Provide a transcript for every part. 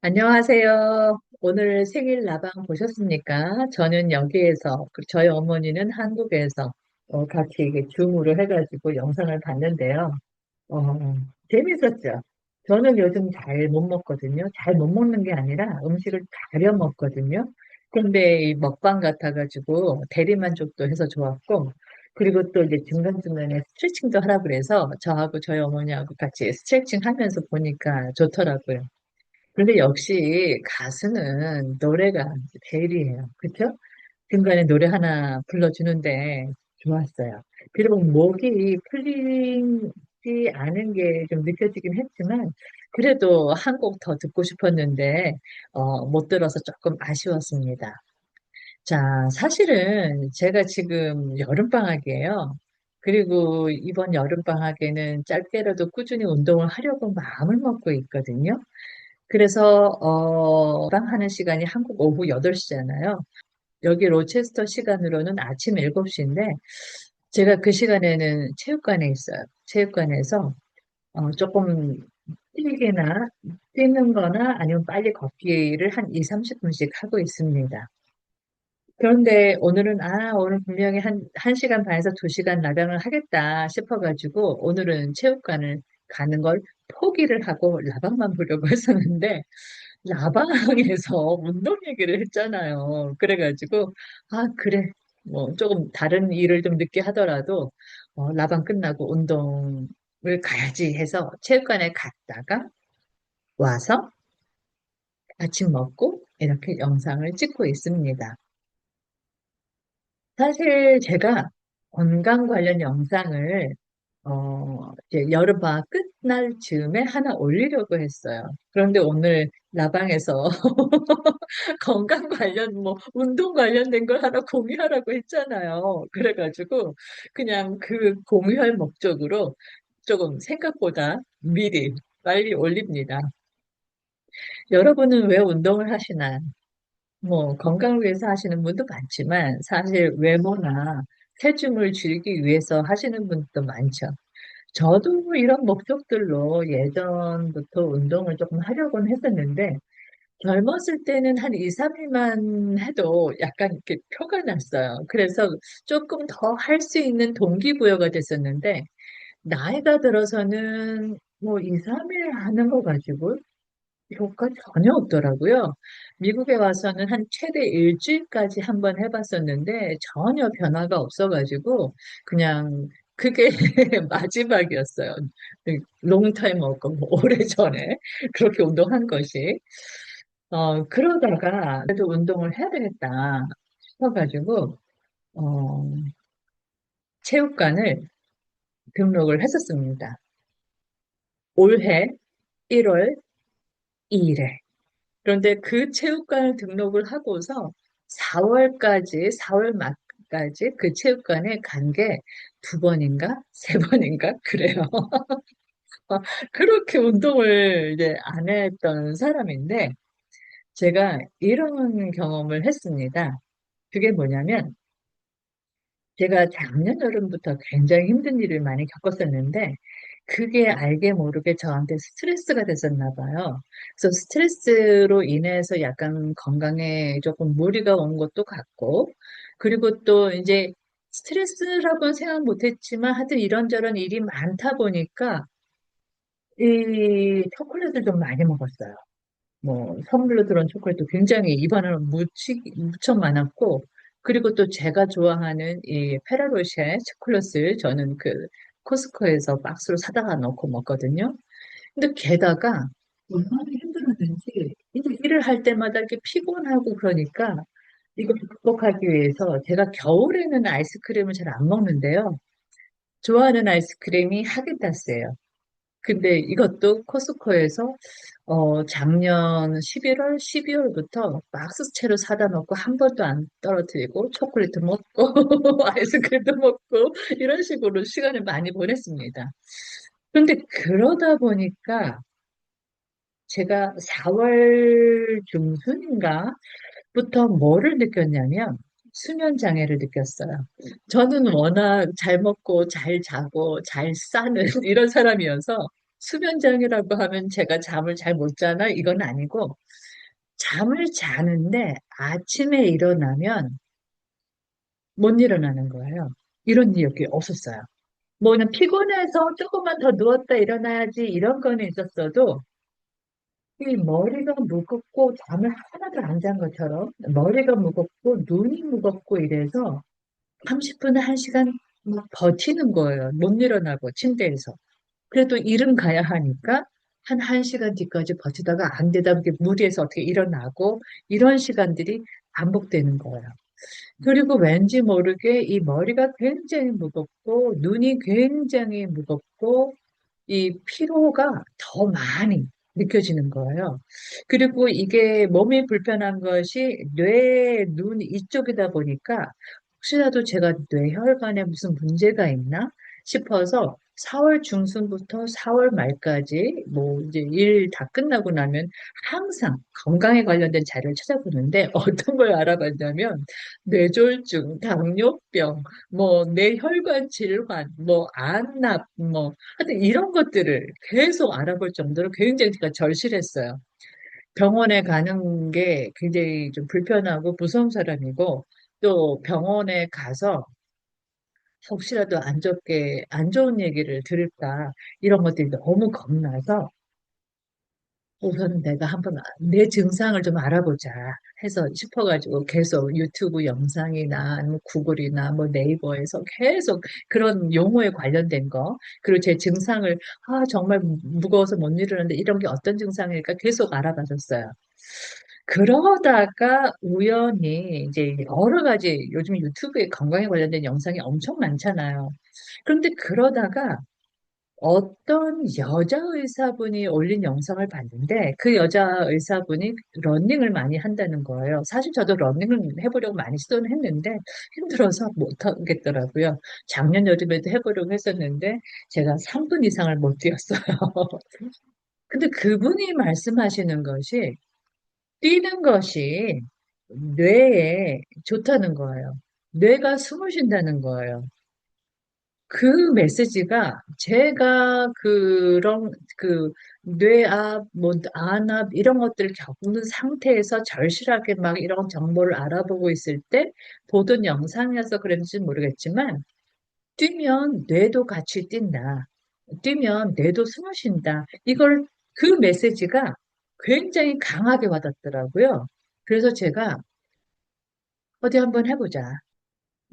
안녕하세요. 오늘 생일 라방 보셨습니까? 저는 여기에서, 저희 어머니는 한국에서 같이 이게 줌으로 해가지고 영상을 봤는데요. 어, 재밌었죠? 저는 요즘 잘 못 먹거든요. 잘 못 먹는 게 아니라 음식을 가려 먹거든요. 그런데 이 먹방 같아가지고 대리만족도 해서 좋았고, 그리고 또 이제 중간중간에 스트레칭도 하라 그래서 저하고 저희 어머니하고 같이 스트레칭 하면서 보니까 좋더라고요. 근데 역시 가수는 노래가 제일이에요. 그쵸? 중간에 노래 하나 불러주는데 좋았어요. 비록 목이 풀리지 않은 게 좀 느껴지긴 했지만, 그래도 한 곡 더 듣고 싶었는데, 못 들어서 조금 아쉬웠습니다. 자, 사실은 제가 지금 여름방학이에요. 그리고 이번 여름방학에는 짧게라도 꾸준히 운동을 하려고 마음을 먹고 있거든요. 그래서 빵 하는 시간이 한국 오후 8시잖아요. 여기 로체스터 시간으로는 아침 7시인데 제가 그 시간에는 체육관에 있어요. 체육관에서 조금 뛰기나 뛰는 거나 아니면 빨리 걷기를 한 2, 30분씩 하고 있습니다. 그런데 오늘은 오늘 분명히 한 시간 반에서 2시간 나강을 하겠다 싶어가지고 오늘은 체육관을 가는 걸 포기를 하고 라방만 보려고 했었는데 라방에서 운동 얘기를 했잖아요. 그래가지고, 그래. 뭐, 조금 다른 일을 좀 늦게 하더라도, 라방 끝나고 운동을 가야지 해서 체육관에 갔다가 와서 아침 먹고 이렇게 영상을 찍고 있습니다. 사실 제가 건강 관련 영상을 이제 여름방학 끝날 즈음에 하나 올리려고 했어요. 그런데 오늘 라방에서 건강 관련, 뭐, 운동 관련된 걸 하나 공유하라고 했잖아요. 그래가지고 그냥 그 공유할 목적으로 조금 생각보다 미리 빨리 올립니다. 여러분은 왜 운동을 하시나요? 뭐 건강을 위해서 하시는 분도 많지만 사실 외모나 체중을 줄이기 위해서 하시는 분도 많죠. 저도 이런 목적들로 예전부터 운동을 조금 하려고는 했었는데 젊었을 때는 한 2, 3일만 해도 약간 이렇게 표가 났어요. 그래서 조금 더 할 수 있는 동기부여가 됐었는데 나이가 들어서는 뭐 2, 3일 하는 거 가지고 효과 전혀 없더라고요. 미국에 와서는 한 최대 일주일까지 한번 해봤었는데 전혀 변화가 없어가지고 그냥 그게 마지막이었어요. 롱타임 어고 오래전에 그렇게 운동한 것이. 그러다가 그래도 운동을 해야 되겠다 싶어가지고 어, 체육관을 등록을 했었습니다. 올해 1월 2일에. 그런데 그 체육관을 등록을 하고서 4월 말까지 그 체육관에 간 게 2번인가? 3번인가? 그래요. 그렇게 운동을 이제 안 했던 사람인데, 제가 이런 경험을 했습니다. 그게 뭐냐면, 제가 작년 여름부터 굉장히 힘든 일을 많이 겪었었는데, 그게 알게 모르게 저한테 스트레스가 됐었나 봐요. 그래서 스트레스로 인해서 약간 건강에 조금 무리가 온 것도 같고, 그리고 또 이제 스트레스라고는 생각 못 했지만, 하여튼 이런저런 일이 많다 보니까, 이 초콜릿을 좀 많이 먹었어요. 뭐 선물로 들어온 초콜릿도 굉장히 입안으로 무척 많았고 그리고 또 제가 좋아하는 이 페라로쉐 초콜릿을 저는 그 코스코에서 박스로 사다가 넣고 먹거든요. 근데 게다가 얼마나 힘들었는지 이제 일을 할 때마다 이렇게 피곤하고 그러니까 이거 극복하기 위해서 제가 겨울에는 아이스크림을 잘 안 먹는데요. 좋아하는 아이스크림이 하겐다스예요. 근데 이것도 코스코에서 작년 11월, 12월부터 박스채로 사다 놓고 한 번도 안 떨어뜨리고 초콜릿도 먹고 아이스크림도 먹고 이런 식으로 시간을 많이 보냈습니다. 그런데 그러다 보니까 제가 4월 중순인가 부터 뭐를 느꼈냐면 수면 장애를 느꼈어요. 저는 워낙 잘 먹고 잘 자고 잘 싸는 이런 사람이어서 수면장애라고 하면 제가 잠을 잘 못 자나? 이건 아니고, 잠을 자는데 아침에 일어나면 못 일어나는 거예요. 이런 일이 없었어요. 뭐 그냥 피곤해서 조금만 더 누웠다 일어나야지 이런 거는 있었어도 이 머리가 무겁고 잠을 하나도 안 잔 것처럼 머리가 무겁고 눈이 무겁고 이래서 30분, 1시간 막 버티는 거예요. 못 일어나고 침대에서. 그래도 일은 가야 하니까 한 1시간 뒤까지 버티다가 안 되다 보니 무리해서 어떻게 일어나고 이런 시간들이 반복되는 거예요. 그리고 왠지 모르게 이 머리가 굉장히 무겁고 눈이 굉장히 무겁고 이 피로가 더 많이 느껴지는 거예요. 그리고 이게 몸이 불편한 것이 뇌, 눈 이쪽이다 보니까 혹시라도 제가 뇌혈관에 무슨 문제가 있나 싶어서 4월 중순부터 4월 말까지 뭐 이제 일 다 끝나고 나면 항상 건강에 관련된 자료를 찾아보는데 어떤 걸 알아봤냐면 뇌졸중, 당뇨병, 뭐 뇌혈관 질환, 뭐 안압, 뭐 하여튼 이런 것들을 계속 알아볼 정도로 굉장히 제가 절실했어요. 병원에 가는 게 굉장히 좀 불편하고 무서운 사람이고 또 병원에 가서 혹시라도 안 좋은 얘기를 들을까 이런 것들이 너무 겁나서 우선 내가 한번 내 증상을 좀 알아보자 해서 싶어가지고 계속 유튜브 영상이나 아니면 구글이나 뭐 네이버에서 계속 그런 용어에 관련된 거, 그리고 제 증상을, 정말 무거워서 못 이루는데 이런 게 어떤 증상일까 계속 알아봤었어요. 그러다가 우연히 이제 여러 가지 요즘 유튜브에 건강에 관련된 영상이 엄청 많잖아요. 그런데 그러다가 어떤 여자 의사분이 올린 영상을 봤는데 그 여자 의사분이 러닝을 많이 한다는 거예요. 사실 저도 러닝을 해보려고 많이 시도는 했는데 힘들어서 못하겠더라고요. 작년 여름에도 해보려고 했었는데 제가 3분 이상을 못 뛰었어요. 근데 그분이 말씀하시는 것이 뛰는 것이 뇌에 좋다는 거예요. 뇌가 숨을 쉰다는 거예요. 그 메시지가 제가 그런 그 뇌압, 뭐 안압 이런 것들을 겪는 상태에서 절실하게 막 이런 정보를 알아보고 있을 때 보던 영상이어서 그런지 모르겠지만 뛰면 뇌도 같이 뛴다. 뛰면 뇌도 숨을 쉰다. 이걸 그 메시지가 굉장히 강하게 와닿더라고요. 그래서 제가 어디 한번 해보자.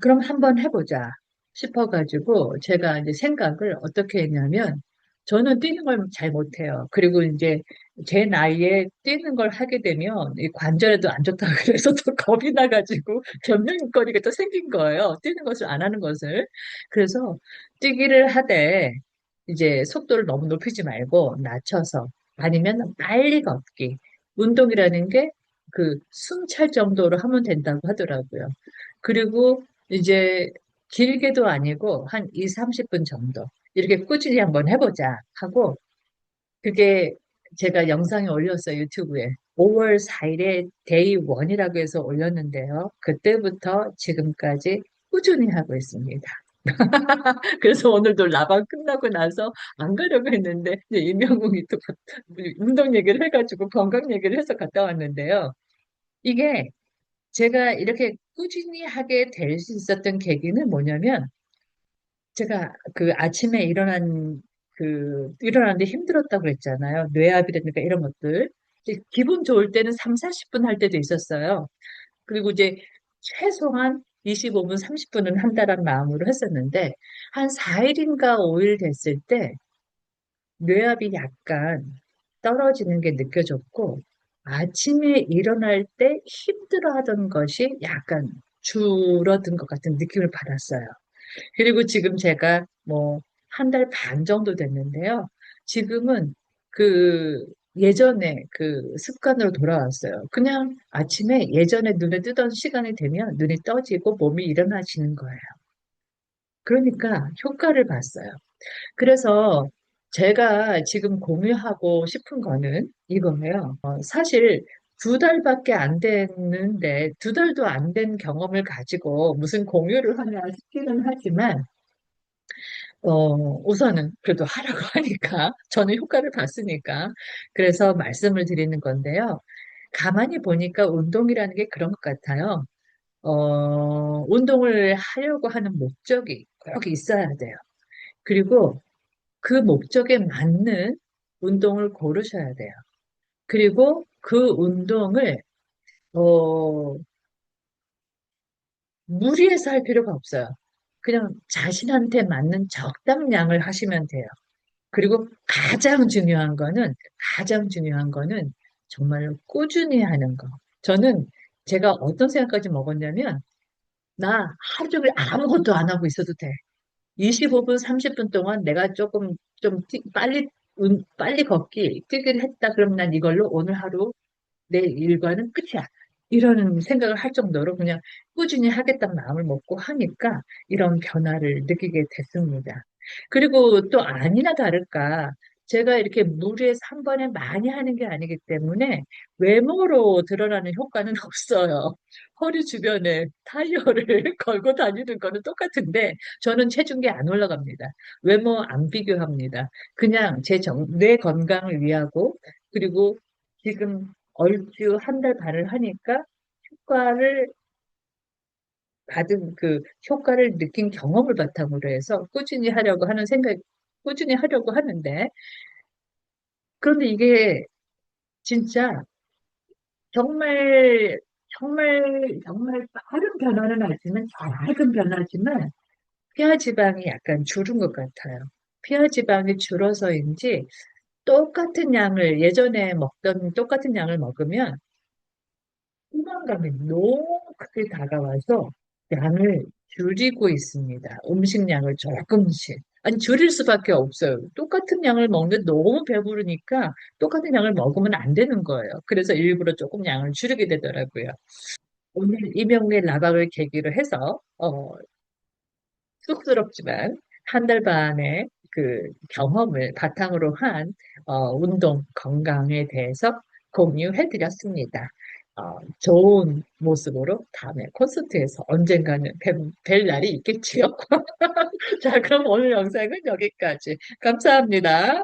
그럼 한번 해보자 싶어가지고 제가 이제 생각을 어떻게 했냐면 저는 뛰는 걸 잘 못해요. 그리고 이제 제 나이에 뛰는 걸 하게 되면 이 관절에도 안 좋다 그래서 또 겁이 나가지고 변명거리가 또 생긴 거예요. 뛰는 것을 안 하는 것을. 그래서 뛰기를 하되 이제 속도를 너무 높이지 말고 낮춰서 아니면 빨리 걷기. 운동이라는 게 그 숨 찰 정도로 하면 된다고 하더라고요. 그리고 이제 길게도 아니고 한 2, 30분 정도 이렇게 꾸준히 한번 해보자 하고 그게 제가 영상에 올렸어요, 유튜브에. 5월 4일에 데이 1이라고 해서 올렸는데요. 그때부터 지금까지 꾸준히 하고 있습니다. 그래서 오늘도 라방 끝나고 나서 안 가려고 했는데 이제 임영웅이 또 운동 얘기를 해가지고 건강 얘기를 해서 갔다 왔는데요. 이게 제가 이렇게 꾸준히 하게 될 수 있었던 계기는 뭐냐면 제가 그 아침에 일어나는데 힘들었다고 그랬잖아요. 뇌압이라든가 이런 것들. 이제 기분 좋을 때는 3, 40분 할 때도 있었어요. 그리고 이제 최소한 25분, 30분은 한다란 마음으로 했었는데 한 4일인가 5일 됐을 때 뇌압이 약간 떨어지는 게 느껴졌고 아침에 일어날 때 힘들어하던 것이 약간 줄어든 것 같은 느낌을 받았어요. 그리고 지금 제가 뭐 한 달 반 정도 됐는데요. 지금은 그 예전에 그 습관으로 돌아왔어요. 그냥 아침에 예전에 눈에 뜨던 시간이 되면 눈이 떠지고 몸이 일어나지는 거예요. 그러니까 효과를 봤어요. 그래서 제가 지금 공유하고 싶은 거는 이거예요. 사실 2달밖에 안 됐는데 2달도 안 된 경험을 가지고 무슨 공유를 하냐 싶기는 하지만 우선은 그래도 하라고 하니까, 저는 효과를 봤으니까. 그래서 말씀을 드리는 건데요. 가만히 보니까 운동이라는 게 그런 것 같아요. 운동을 하려고 하는 목적이 꼭 있어야 돼요. 그리고 그 목적에 맞는 운동을 고르셔야 돼요. 그리고 그 운동을, 어, 무리해서 할 필요가 없어요. 그냥 자신한테 맞는 적당량을 하시면 돼요. 그리고 가장 중요한 거는 정말로 꾸준히 하는 거. 저는 제가 어떤 생각까지 먹었냐면, 나 하루 종일 아무것도 안 하고 있어도 돼. 25분, 30분 동안 내가 조금, 빨리, 빨리 걷기, 뛰기를 했다. 그러면 난 이걸로 오늘 하루 내 일과는 끝이야. 이런 생각을 할 정도로 그냥 꾸준히 하겠다는 마음을 먹고 하니까 이런 변화를 느끼게 됐습니다. 그리고 또 아니나 다를까 제가 이렇게 무리해서 한 번에 많이 하는 게 아니기 때문에 외모로 드러나는 효과는 없어요. 허리 주변에 타이어를 걸고 다니는 거는 똑같은데 저는 체중계 안 올라갑니다. 외모 안 비교합니다. 그냥 내 건강을 위하고 그리고 지금 얼추 한 달 반을 하니까 효과를 효과를 느낀 경험을 바탕으로 해서 꾸준히 하려고 하는데, 그런데 이게 진짜 정말, 정말 빠른 변화는 아니지만, 작은 변화지만, 피하 지방이 약간 줄은 것 같아요. 피하 지방이 줄어서인지, 예전에 먹던 똑같은 양을 먹으면, 포만감이 너무 크게 다가와서 양을 줄이고 있습니다. 음식량을 조금씩. 아니, 줄일 수밖에 없어요. 똑같은 양을 먹는데 너무 배부르니까 똑같은 양을 먹으면 안 되는 거예요. 그래서 일부러 조금 양을 줄이게 되더라고요. 오늘 이명의 라방을 계기로 해서, 쑥스럽지만 한 달 반의 그 경험을 바탕으로 한 운동 건강에 대해서 공유해 드렸습니다. 좋은 모습으로 다음에 콘서트에서 언젠가는 뵐 날이 있겠지요. 자, 그럼 오늘 영상은 여기까지. 감사합니다.